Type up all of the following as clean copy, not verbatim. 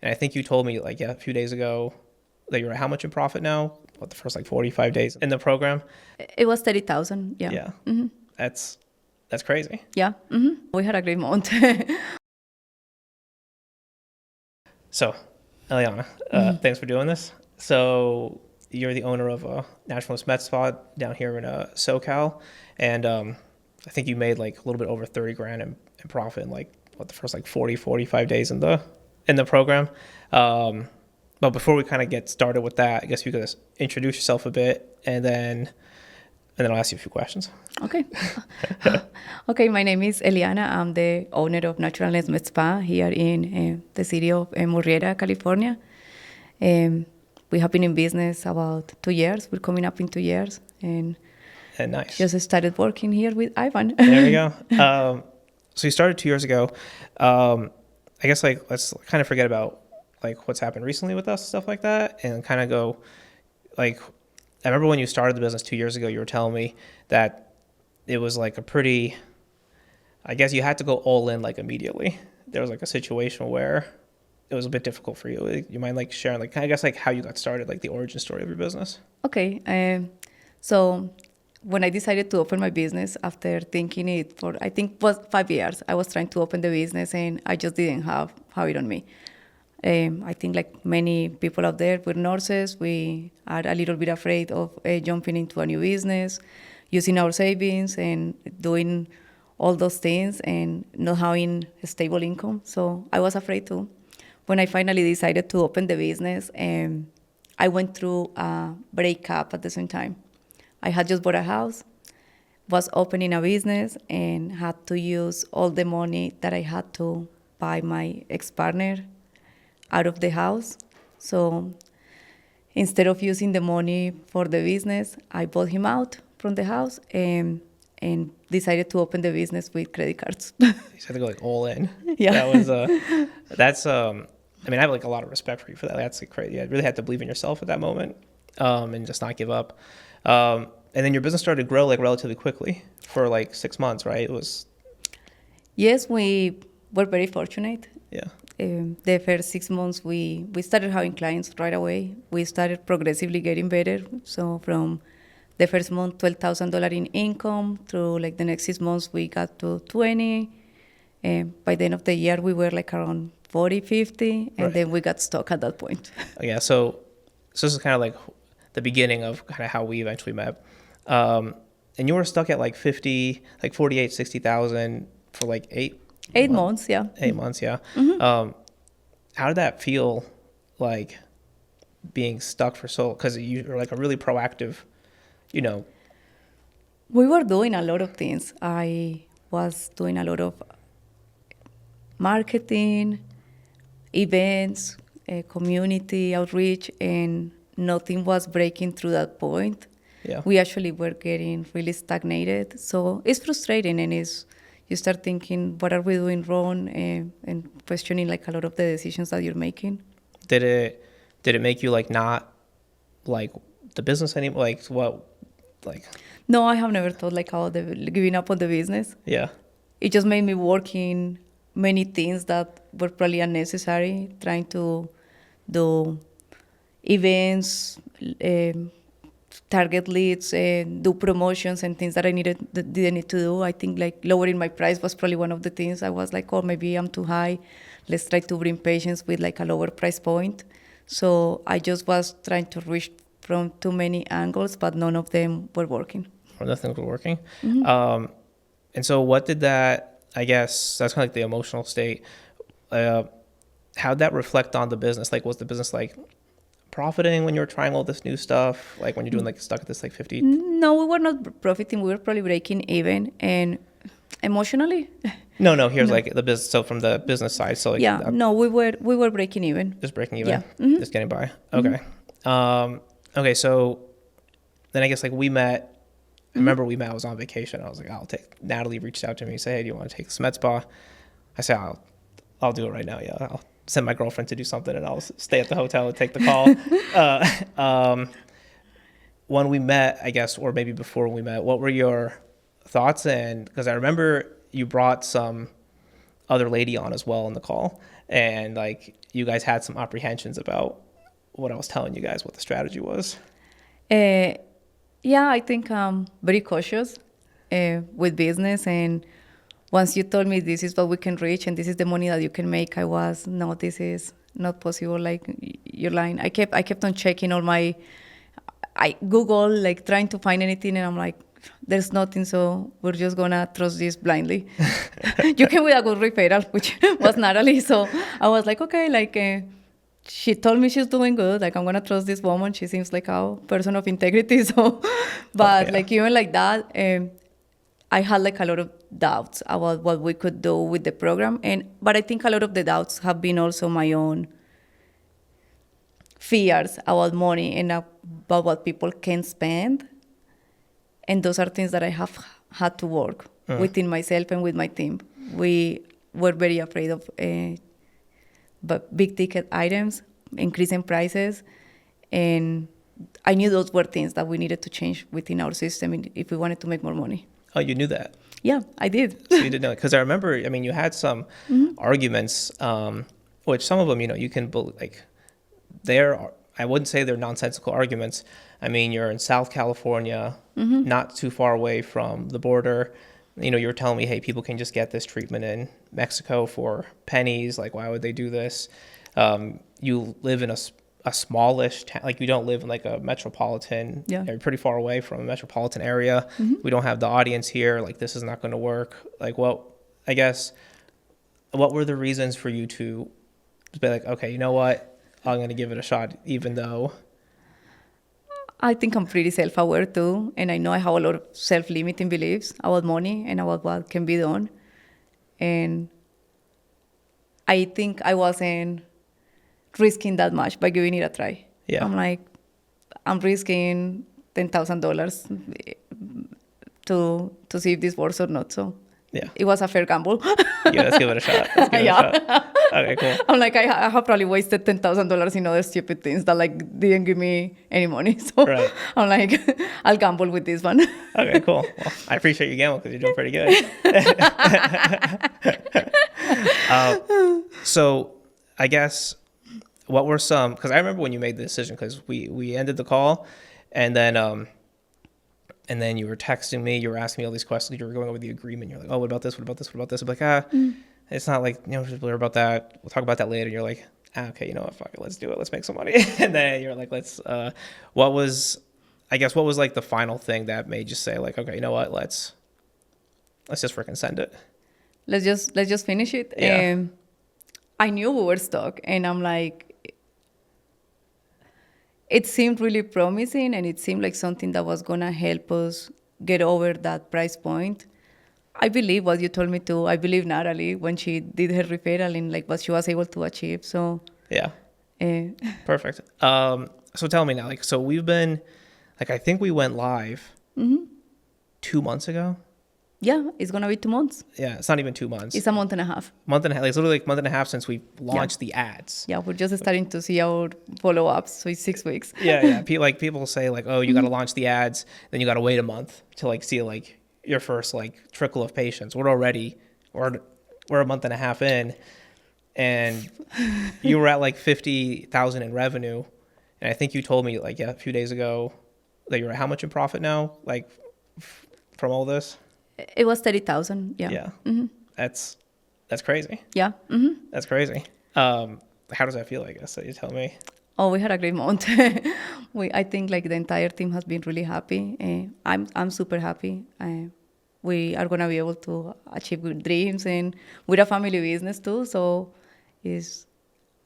And I think you told me like, a few days ago that you're how much in profit now? What, the first like 45 days in the program? It was 30,000. Yeah. Yeah. That's crazy. Yeah. We had a great month. So, Eliana, thanks for doing this. So, you're the owner of a Nationalist Med Spa down here in SoCal, and I think you made like a little bit over 30 grand in profit in like what the first like 45 days in the program. But before we kind of get started with that, I guess you could just introduce yourself a bit, and then I'll ask you a few questions. Okay. Okay, my name is Eliana. I'm the owner of Naturalness Med Spa here in the city of Murrieta, California. We have been in business about 2 years. We're coming up in 2 years. And Nice. just started working here with Ivan. There we go. So you started 2 years ago. I guess like let's kind of forget about like what's happened recently with us, stuff like that, and kind of go like I remember when you started the business 2 years ago, you were telling me that it was like a pretty, I guess you had to go all in like immediately. There was like a situation where it was a bit difficult for you. You mind like sharing like I guess like how you got started, like the origin story of your business? Okay. So when I decided to open my business after thinking it for, I think was 5 years, I was trying to open the business and I just didn't have it on me. I think like many people out there, we're nurses, we are a little bit afraid of jumping into a new business, using our savings and doing all those things and not having a stable income. So I was afraid too. When I finally decided to open the business, I went through a breakup at the same time. I had just bought a house, was opening a business, and had to use all the money that I had to buy my ex-partner out of the house. So instead of using the money for the business, I bought him out from the house and decided to open the business with credit cards. You just had to go like all in. Yeah. That was that's I mean I have like a lot of respect for you for that. That's like crazy. I really had to believe in yourself at that moment, and just not give up. And then your business started to grow like relatively quickly for like 6 months, right? It was. Yes, we were very fortunate. Yeah. The first 6 months, we started having clients right away. We started progressively getting better. So from the first month, $12,000 in income, through like the next 6 months, we got to 20. By the end of the year, we were like around 40, 50, and Right. then we got stuck at that point. Yeah. So this is kind of like the beginning of kind of how we eventually met. And you were stuck at like 50, like 48, 60,000 for like 8 months, yeah. 8 months. Yeah. How did that feel like being stuck for so, because you were like a really proactive, you know. We were doing a lot of things. I was doing a lot of marketing, events, community outreach, and nothing was breaking through that point. Yeah. We actually were getting really stagnated. So it's frustrating, and you start thinking, what are we doing wrong, and questioning like a lot of the decisions that you're making. Did it make you like not like the business anymore? Like what, like? No, I have never thought like about giving up on the business. Yeah. It just made me working many things that were probably unnecessary, trying to do events, target leads, do promotions and things that didn't need to do. I think like lowering my price was probably one of the things. I was like, oh, maybe I'm too high. Let's try to bring patients with like a lower price point. So I just was trying to reach from too many angles, but none of them were working. Or nothing was working. And so what did that, I guess that's kind of like the emotional state. How'd that reflect on the business? Like, was the business like profiting when you were trying all this new stuff? Like when you're doing like stuck at this like 50? No, we were not profiting. We were probably breaking even. And emotionally? No, here's like the business. So from the business side, so like. Yeah, no, we were breaking even. Just breaking even? Yeah. Just getting by? Okay. Okay, so then I guess like we met. I remember we met, I was on vacation. I was like, Natalie reached out to me and said, hey, do you want to take this med spa? I said, I'll do it right now. Yeah, I'll send my girlfriend to do something and I'll stay at the hotel and take the call. When we met, I guess, or maybe before we met, what were your thoughts? And because I remember you brought some other lady on as well in the call, and like you guys had some apprehensions about what I was telling you guys what the strategy was. Uh, yeah, I think I'm very cautious with business. And once you told me this is what we can reach and this is the money that you can make, I was, no, this is not possible. Like, you're lying. I kept on checking all my, I Google, like trying to find anything, and I'm like, there's nothing, so we're just gonna trust this blindly. You came with a good referral, which was Natalie, so I was like, okay, like, she told me she's doing good, like, I'm gonna trust this woman, she seems like a person of integrity, so, but Yeah. like, even like that, I had like a lot of doubts about what we could do with the program, but I think a lot of the doubts have been also my own fears about money and about what people can spend. And those are things that I have had to work within myself and with my team. We were very afraid of but big ticket items, increasing prices, and I knew those were things that we needed to change within our system if we wanted to make more money. Oh, you knew that. Yeah, I did. So you didn't know, because I remember, I mean, you had some arguments, which some of them, you can like, I wouldn't say they're nonsensical arguments. I mean, you're in South California, not too far away from the border. You were telling me, hey, people can just get this treatment in Mexico for pennies. Like, why would they do this? You live in a smallish town, like you don't live in like a metropolitan, you're pretty far away from a metropolitan area. We don't have the audience here. Like, this is not going to work. Like, I guess, what were the reasons for you to be like, okay, you know what? I'm going to give it a shot, even though... I think I'm pretty self-aware too, and I know I have a lot of self-limiting beliefs about money and about what can be done. And I think I wasn't risking that much by giving it a try. Yeah. I'm like, I'm risking $10,000 to see if this works or not. So yeah, it was a fair gamble. Yeah, let's give it a shot. Okay, cool. I'm like, I have probably wasted $10,000 in other stupid things that like didn't give me any money. So right. I'm like, I'll gamble with this one. Okay, cool. Well, I appreciate you gambling because you're doing pretty good. So I guess what were some, because I remember when you made the decision, because we ended the call, and then you were texting me, you were asking me all these questions, you were going over the agreement, you're like, oh, what about this, what about this, what about this? I'm like, it's not like, just blur about that, we'll talk about that later. And you're like, okay, you know what, fuck it, let's do it, let's make some money. And then you're like, what was like the final thing that made you say like, okay, you know what, let's just freaking send it. Let's just finish it. Yeah. I knew we were stuck, and I'm like, it seemed really promising, and it seemed like something that was gonna help us get over that price point. I believe what you told me to. I believe Natalie when she did her referral and like what she was able to achieve. So yeah, perfect. So tell me now, like, so we've been, like, I think we went live 2 months ago. Yeah, it's gonna be 2 months. Yeah, it's not even 2 months. It's a month and a half. Like, it's literally like a month and a half since we launched the ads. Yeah, we're just starting to see our follow-ups, so it's 6 weeks. Yeah. People say like, oh, you got to launch the ads, then you got to wait a month to like see like your first like trickle of patients. We're a month and a half in, and you were at like 50,000 in revenue, and I think you told me like a few days ago that you're at how much in profit now, like from all this. It was 30,000. Yeah. Yeah. That's crazy. Yeah. That's crazy. How does that feel, I guess, that you tell me? Oh, we had a great month. I think like the entire team has been really happy. I'm super happy. We are gonna be able to achieve good dreams, and we're a family business too. So is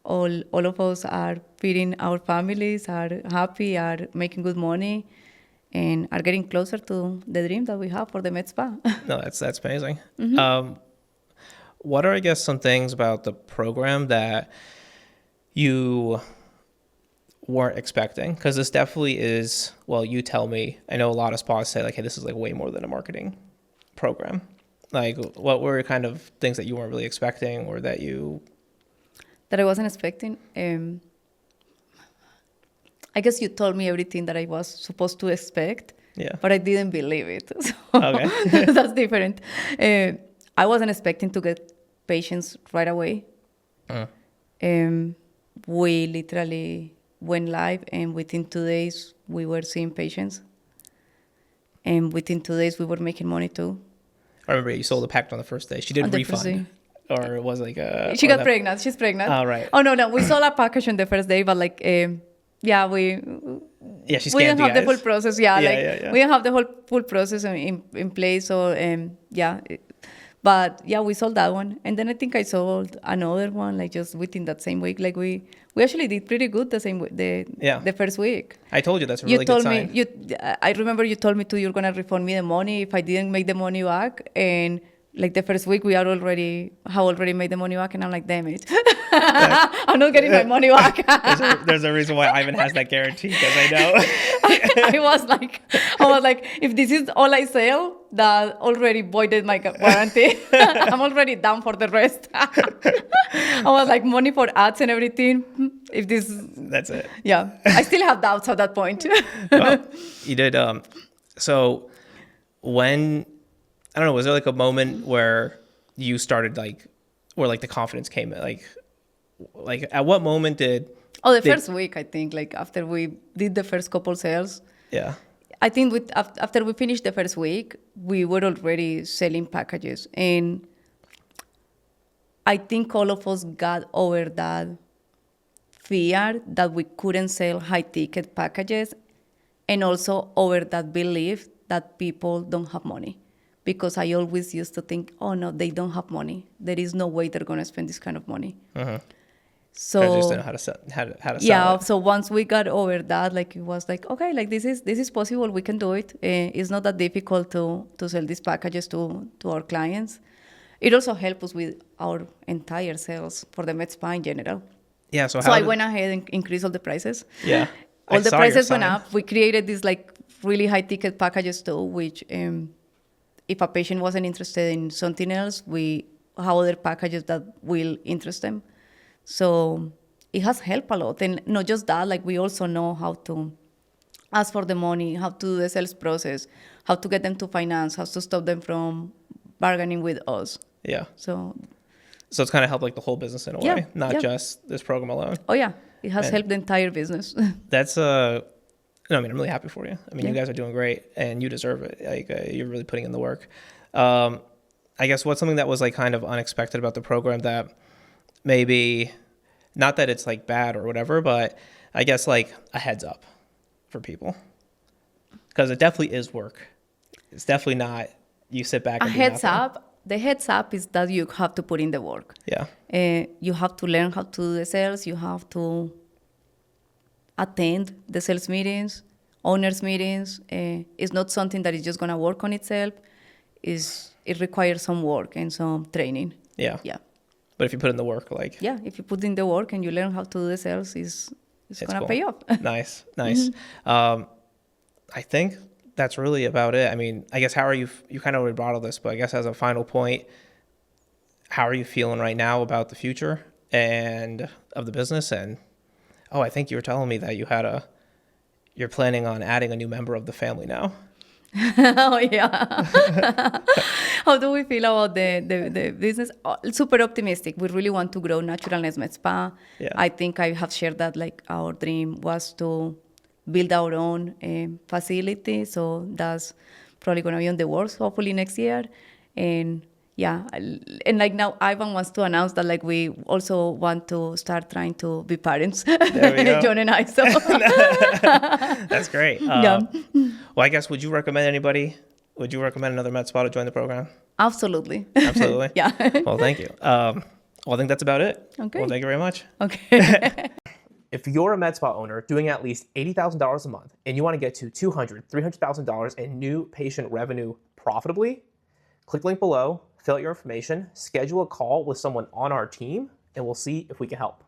all of us are feeding our families, are happy, are making good money, and are getting closer to the dream that we have for the med spa. No, that's amazing. What are, I guess, some things about the program that you weren't expecting? Because this definitely is, well, you tell me. I know a lot of spas say like, hey, this is like way more than a marketing program. Like, what were kind of things that you weren't really expecting, or that you... That I wasn't expecting? I guess you told me everything that I was supposed to expect, but I didn't believe it. So okay. that's different. I wasn't expecting to get patients right away. We literally went live, and within 2 days, we were seeing patients. And within 2 days, we were making money too. I remember you sold the package on the first day. She On didn't the first refund. day. Or it was like a... She or got that- pregnant. She's pregnant. Oh, right. Oh, no. We sold a package on the first day, but like, yeah, we she we scammed didn't you have the guys. full process. Yeah, Yeah, like yeah. we didn't have the whole full process in place. So yeah, but yeah, we sold that one, and then I think I sold another one like just within that same week. Like we actually did pretty good the first week. I told you that's a You really good told sign. me I remember you told me too you're gonna refund me the money if I didn't make the money back, and like the first week we have already made the money back, and I'm like, damn it, I'm not getting my money back. There's a reason why Ivan has that guarantee, because I know. I was like, if this is all I sell, that already voided my warranty. I'm already down for the rest. I was like, money for ads and everything. If this, That's it. yeah, I still have doubts at that point. Well, you did. So when, I don't know, was there like a moment where you started like, where like the confidence came in? Like at what moment did? First week, I think, like after we did the first couple sales. Yeah. I think after we finished the first week, we were already selling packages. And I think all of us got over that fear that we couldn't sell high-ticket packages, and also over that belief that people don't have money. Because I always used to think, oh, no, they don't have money. There is no way they're going to spend this kind of money. So I just didn't know how to sell yeah, it. so once we got over that, like it was like, okay, like this is possible, we can do it. It's not that difficult to sell these packages to our clients. It also helped us with our entire sales for the med spa in general. Yeah, so I went ahead and increased all the prices. Yeah. All the saw your prices went sign. up. We created these like really high ticket packages too, which if a patient wasn't interested in something else, we have other packages that will interest them. So it has helped a lot. And not just that, like we also know how to ask for the money, how to do the sales process, how to get them to finance, how to stop them from bargaining with us. Yeah. So it's kind of helped like the whole business in a way, not just this program alone. oh yeah, it has helped the entire business. That's no, I mean, I'm really happy for you. I mean, you guys are doing great, and you deserve it. Like you're really putting in the work. I guess what's something that was like kind of unexpected about the program that maybe, not that it's like bad or whatever, but I guess like a heads up for people, because it definitely is work. It's definitely not you sit back and do nothing. The heads up is that you have to put in the work. Yeah. You have to learn how to do the sales. You have to attend the sales meetings, owners meetings. It's not something that is just going to work on itself. It requires some work and some training. Yeah. Yeah. But if you put in the work, like... Yeah, if you put in the work and you learn how to do the sales, it's going to pay off. Nice. I think that's really about it. I mean, I guess you kind of already brought all this, but I guess as a final point, how are you feeling right now about the future and of the business? And, I think you were telling me that you're planning on adding a new member of the family now. Oh, yeah. How do we feel about the business? Super optimistic. We really want to grow Naturalness Med Spa. Yeah. I think I have shared that like our dream was to build our own facility. So that's probably going to be on the works hopefully next year. And yeah, and like now Ivan wants to announce that like we also want to start trying to be parents. There we go. John and I. So That's great. Yeah. Well, I guess, would you recommend another med spa to join the program? Absolutely. Absolutely. Yeah. Well, thank you. Well, I think that's about it. Okay. Well, thank you very much. Okay. If you're a med spa owner doing at least $80,000 a month and you want to get to $200,000, $300,000 in new patient revenue profitably, click the link below, fill out your information, schedule a call with someone on our team, and we'll see if we can help.